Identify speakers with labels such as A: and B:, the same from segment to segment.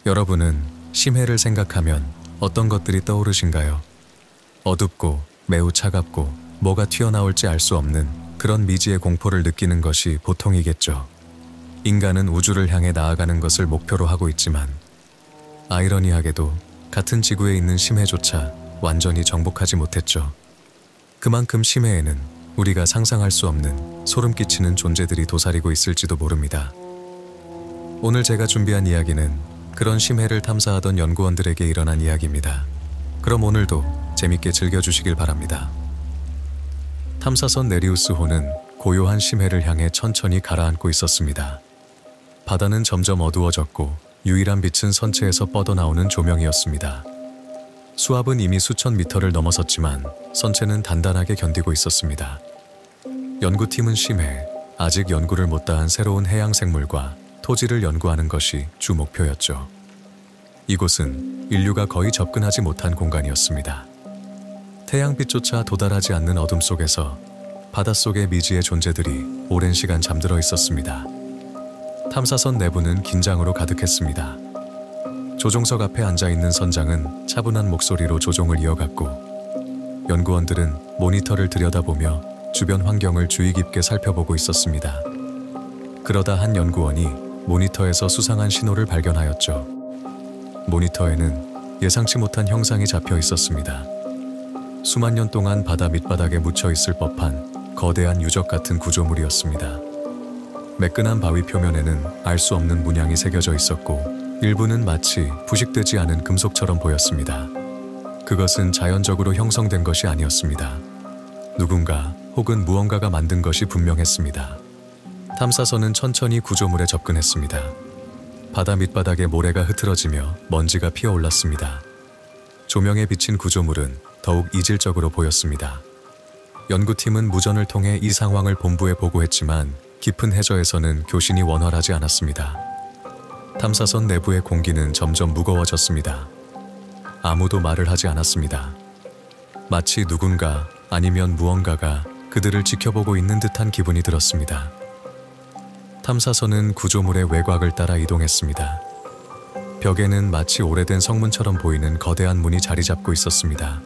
A: 여러분은 심해를 생각하면 어떤 것들이 떠오르신가요? 어둡고 매우 차갑고 뭐가 튀어나올지 알 수 없는 그런 미지의 공포를 느끼는 것이 보통이겠죠. 인간은 우주를 향해 나아가는 것을 목표로 하고 있지만 아이러니하게도 같은 지구에 있는 심해조차 완전히 정복하지 못했죠. 그만큼 심해에는 우리가 상상할 수 없는 소름 끼치는 존재들이 도사리고 있을지도 모릅니다. 오늘 제가 준비한 이야기는 그런 심해를 탐사하던 연구원들에게 일어난 이야기입니다. 그럼 오늘도 재밌게 즐겨주시길 바랍니다. 탐사선 네리우스호는 고요한 심해를 향해 천천히 가라앉고 있었습니다. 바다는 점점 어두워졌고 유일한 빛은 선체에서 뻗어나오는 조명이었습니다. 수압은 이미 수천 미터를 넘어섰지만 선체는 단단하게 견디고 있었습니다. 연구팀은 심해, 아직 연구를 못다한 새로운 해양 생물과 토지를 연구하는 것이 주 목표였죠. 이곳은 인류가 거의 접근하지 못한 공간이었습니다. 태양빛조차 도달하지 않는 어둠 속에서 바닷속의 미지의 존재들이 오랜 시간 잠들어 있었습니다. 탐사선 내부는 긴장으로 가득했습니다. 조종석 앞에 앉아있는 선장은 차분한 목소리로 조종을 이어갔고 연구원들은 모니터를 들여다보며 주변 환경을 주의 깊게 살펴보고 있었습니다. 그러다 한 연구원이 모니터에서 수상한 신호를 발견하였죠. 모니터에는 예상치 못한 형상이 잡혀 있었습니다. 수만 년 동안 바다 밑바닥에 묻혀 있을 법한 거대한 유적 같은 구조물이었습니다. 매끈한 바위 표면에는 알 수 없는 문양이 새겨져 있었고 일부는 마치 부식되지 않은 금속처럼 보였습니다. 그것은 자연적으로 형성된 것이 아니었습니다. 누군가 혹은 무언가가 만든 것이 분명했습니다. 탐사선은 천천히 구조물에 접근했습니다. 바다 밑바닥에 모래가 흐트러지며 먼지가 피어올랐습니다. 조명에 비친 구조물은 더욱 이질적으로 보였습니다. 연구팀은 무전을 통해 이 상황을 본부에 보고했지만 깊은 해저에서는 교신이 원활하지 않았습니다. 탐사선 내부의 공기는 점점 무거워졌습니다. 아무도 말을 하지 않았습니다. 마치 누군가 아니면 무언가가 그들을 지켜보고 있는 듯한 기분이 들었습니다. 탐사선은 구조물의 외곽을 따라 이동했습니다. 벽에는 마치 오래된 성문처럼 보이는 거대한 문이 자리 잡고 있었습니다.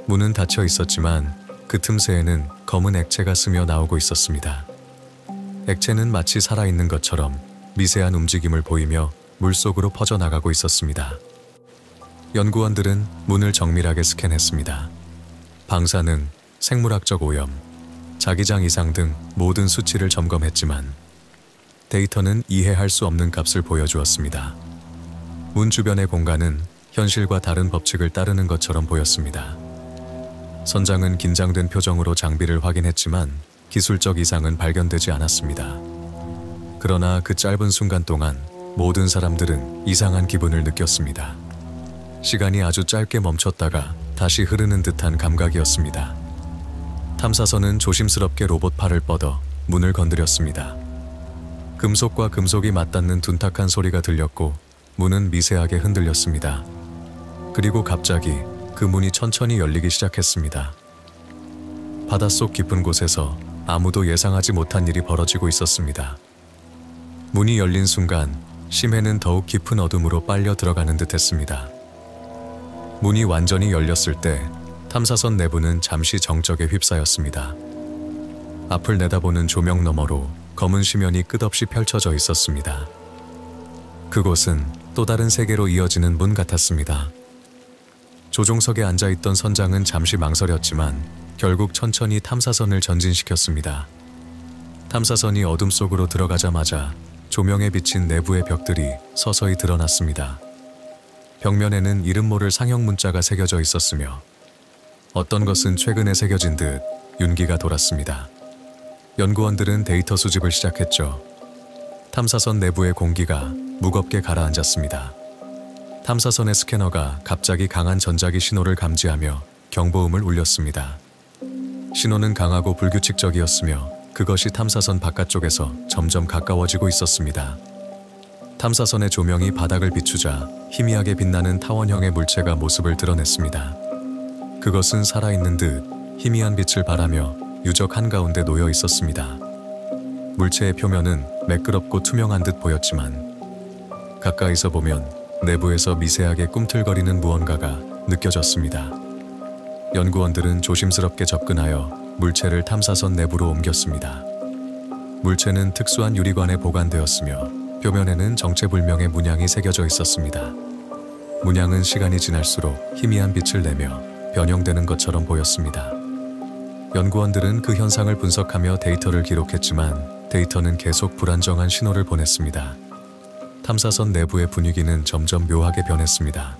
A: 문은 닫혀 있었지만 그 틈새에는 검은 액체가 스며 나오고 있었습니다. 액체는 마치 살아있는 것처럼 미세한 움직임을 보이며 물속으로 퍼져나가고 있었습니다. 연구원들은 문을 정밀하게 스캔했습니다. 방사능, 생물학적 오염, 자기장 이상 등 모든 수치를 점검했지만 데이터는 이해할 수 없는 값을 보여주었습니다. 문 주변의 공간은 현실과 다른 법칙을 따르는 것처럼 보였습니다. 선장은 긴장된 표정으로 장비를 확인했지만 기술적 이상은 발견되지 않았습니다. 그러나 그 짧은 순간 동안 모든 사람들은 이상한 기분을 느꼈습니다. 시간이 아주 짧게 멈췄다가 다시 흐르는 듯한 감각이었습니다. 탐사선은 조심스럽게 로봇 팔을 뻗어 문을 건드렸습니다. 금속과 금속이 맞닿는 둔탁한 소리가 들렸고 문은 미세하게 흔들렸습니다. 그리고 갑자기 그 문이 천천히 열리기 시작했습니다. 바닷속 깊은 곳에서 아무도 예상하지 못한 일이 벌어지고 있었습니다. 문이 열린 순간 심해는 더욱 깊은 어둠으로 빨려 들어가는 듯 했습니다. 문이 완전히 열렸을 때 탐사선 내부는 잠시 정적에 휩싸였습니다. 앞을 내다보는 조명 너머로 검은 심연이 끝없이 펼쳐져 있었습니다. 그곳은 또 다른 세계로 이어지는 문 같았습니다. 조종석에 앉아있던 선장은 잠시 망설였지만 결국 천천히 탐사선을 전진시켰습니다. 탐사선이 어둠 속으로 들어가자마자 조명에 비친 내부의 벽들이 서서히 드러났습니다. 벽면에는 이름 모를 상형 문자가 새겨져 있었으며 어떤 것은 최근에 새겨진 듯 윤기가 돌았습니다. 연구원들은 데이터 수집을 시작했죠. 탐사선 내부의 공기가 무겁게 가라앉았습니다. 탐사선의 스캐너가 갑자기 강한 전자기 신호를 감지하며 경보음을 울렸습니다. 신호는 강하고 불규칙적이었으며 그것이 탐사선 바깥쪽에서 점점 가까워지고 있었습니다. 탐사선의 조명이 바닥을 비추자 희미하게 빛나는 타원형의 물체가 모습을 드러냈습니다. 그것은 살아있는 듯 희미한 빛을 발하며 유적 한가운데 놓여 있었습니다. 물체의 표면은 매끄럽고 투명한 듯 보였지만 가까이서 보면 내부에서 미세하게 꿈틀거리는 무언가가 느껴졌습니다. 연구원들은 조심스럽게 접근하여 물체를 탐사선 내부로 옮겼습니다. 물체는 특수한 유리관에 보관되었으며 표면에는 정체불명의 문양이 새겨져 있었습니다. 문양은 시간이 지날수록 희미한 빛을 내며 변형되는 것처럼 보였습니다. 연구원들은 그 현상을 분석하며 데이터를 기록했지만 데이터는 계속 불안정한 신호를 보냈습니다. 탐사선 내부의 분위기는 점점 묘하게 변했습니다.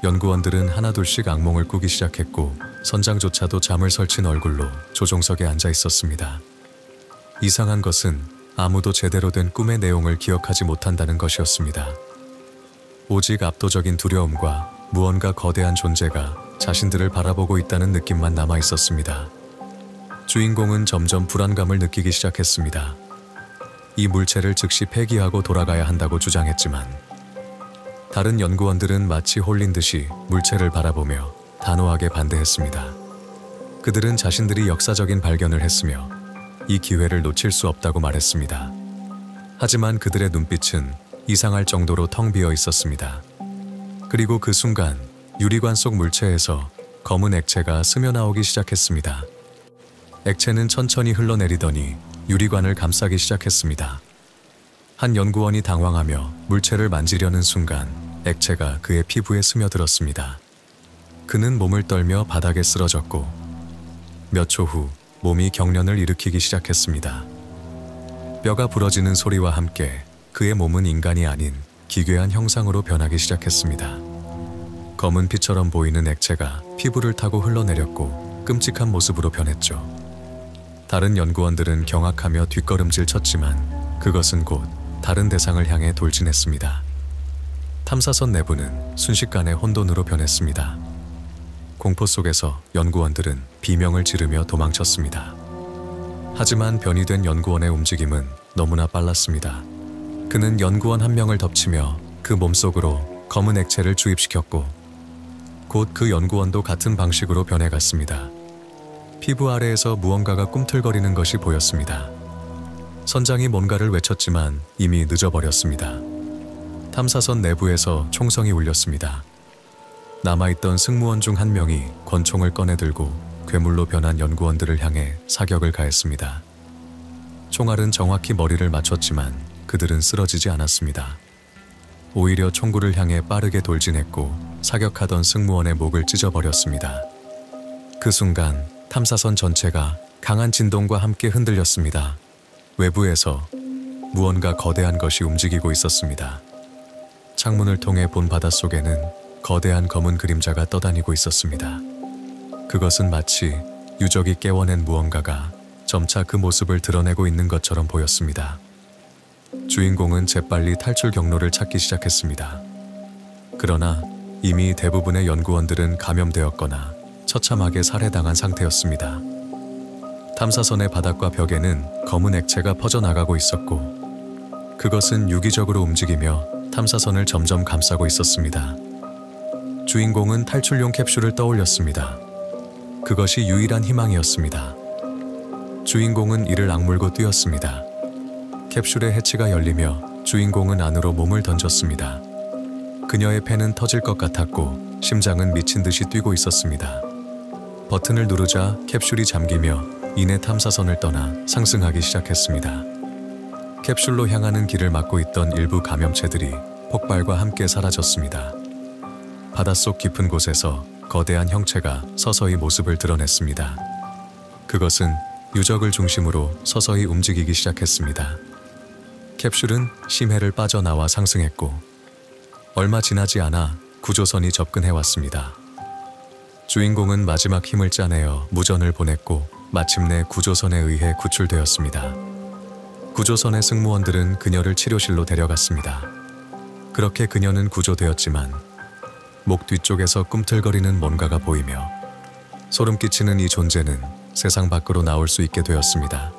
A: 연구원들은 하나둘씩 악몽을 꾸기 시작했고 선장조차도 잠을 설친 얼굴로 조종석에 앉아 있었습니다. 이상한 것은 아무도 제대로 된 꿈의 내용을 기억하지 못한다는 것이었습니다. 오직 압도적인 두려움과 무언가 거대한 존재가 자신들을 바라보고 있다는 느낌만 남아 있었습니다. 주인공은 점점 불안감을 느끼기 시작했습니다. 이 물체를 즉시 폐기하고 돌아가야 한다고 주장했지만 다른 연구원들은 마치 홀린 듯이 물체를 바라보며 단호하게 반대했습니다. 그들은 자신들이 역사적인 발견을 했으며 이 기회를 놓칠 수 없다고 말했습니다. 하지만 그들의 눈빛은 이상할 정도로 텅 비어 있었습니다. 그리고 그 순간 유리관 속 물체에서 검은 액체가 스며나오기 시작했습니다. 액체는 천천히 흘러내리더니 유리관을 감싸기 시작했습니다. 한 연구원이 당황하며 물체를 만지려는 순간 액체가 그의 피부에 스며들었습니다. 그는 몸을 떨며 바닥에 쓰러졌고 몇 초 후 몸이 경련을 일으키기 시작했습니다. 뼈가 부러지는 소리와 함께 그의 몸은 인간이 아닌 기괴한 형상으로 변하기 시작했습니다. 검은 피처럼 보이는 액체가 피부를 타고 흘러내렸고 끔찍한 모습으로 변했죠. 다른 연구원들은 경악하며 뒷걸음질 쳤지만 그것은 곧 다른 대상을 향해 돌진했습니다. 탐사선 내부는 순식간에 혼돈으로 변했습니다. 공포 속에서 연구원들은 비명을 지르며 도망쳤습니다. 하지만 변이된 연구원의 움직임은 너무나 빨랐습니다. 그는 연구원 한 명을 덮치며 그 몸속으로 검은 액체를 주입시켰고 곧 그 연구원도 같은 방식으로 변해갔습니다. 피부 아래에서 무언가가 꿈틀거리는 것이 보였습니다. 선장이 뭔가를 외쳤지만 이미 늦어버렸습니다. 탐사선 내부에서 총성이 울렸습니다. 남아있던 승무원 중 한 명이 권총을 꺼내들고 괴물로 변한 연구원들을 향해 사격을 가했습니다. 총알은 정확히 머리를 맞췄지만 그들은 쓰러지지 않았습니다. 오히려 총구를 향해 빠르게 돌진했고 사격하던 승무원의 목을 찢어버렸습니다. 그 순간 탐사선 전체가 강한 진동과 함께 흔들렸습니다. 외부에서 무언가 거대한 것이 움직이고 있었습니다. 창문을 통해 본 바닷속에는 거대한 검은 그림자가 떠다니고 있었습니다. 그것은 마치 유적이 깨워낸 무언가가 점차 그 모습을 드러내고 있는 것처럼 보였습니다. 주인공은 재빨리 탈출 경로를 찾기 시작했습니다. 그러나 이미 대부분의 연구원들은 감염되었거나 처참하게 살해당한 상태였습니다. 탐사선의 바닥과 벽에는 검은 액체가 퍼져나가고 있었고 그것은 유기적으로 움직이며 탐사선을 점점 감싸고 있었습니다. 주인공은 탈출용 캡슐을 떠올렸습니다. 그것이 유일한 희망이었습니다. 주인공은 이를 악물고 뛰었습니다. 캡슐의 해치가 열리며 주인공은 안으로 몸을 던졌습니다. 그녀의 폐는 터질 것 같았고 심장은 미친 듯이 뛰고 있었습니다. 버튼을 누르자 캡슐이 잠기며 이내 탐사선을 떠나 상승하기 시작했습니다. 캡슐로 향하는 길을 막고 있던 일부 감염체들이 폭발과 함께 사라졌습니다. 바닷속 깊은 곳에서 거대한 형체가 서서히 모습을 드러냈습니다. 그것은 유적을 중심으로 서서히 움직이기 시작했습니다. 캡슐은 심해를 빠져나와 상승했고 얼마 지나지 않아 구조선이 접근해왔습니다. 주인공은 마지막 힘을 짜내어 무전을 보냈고 마침내 구조선에 의해 구출되었습니다. 구조선의 승무원들은 그녀를 치료실로 데려갔습니다. 그렇게 그녀는 구조되었지만 목 뒤쪽에서 꿈틀거리는 뭔가가 보이며 소름 끼치는 이 존재는 세상 밖으로 나올 수 있게 되었습니다.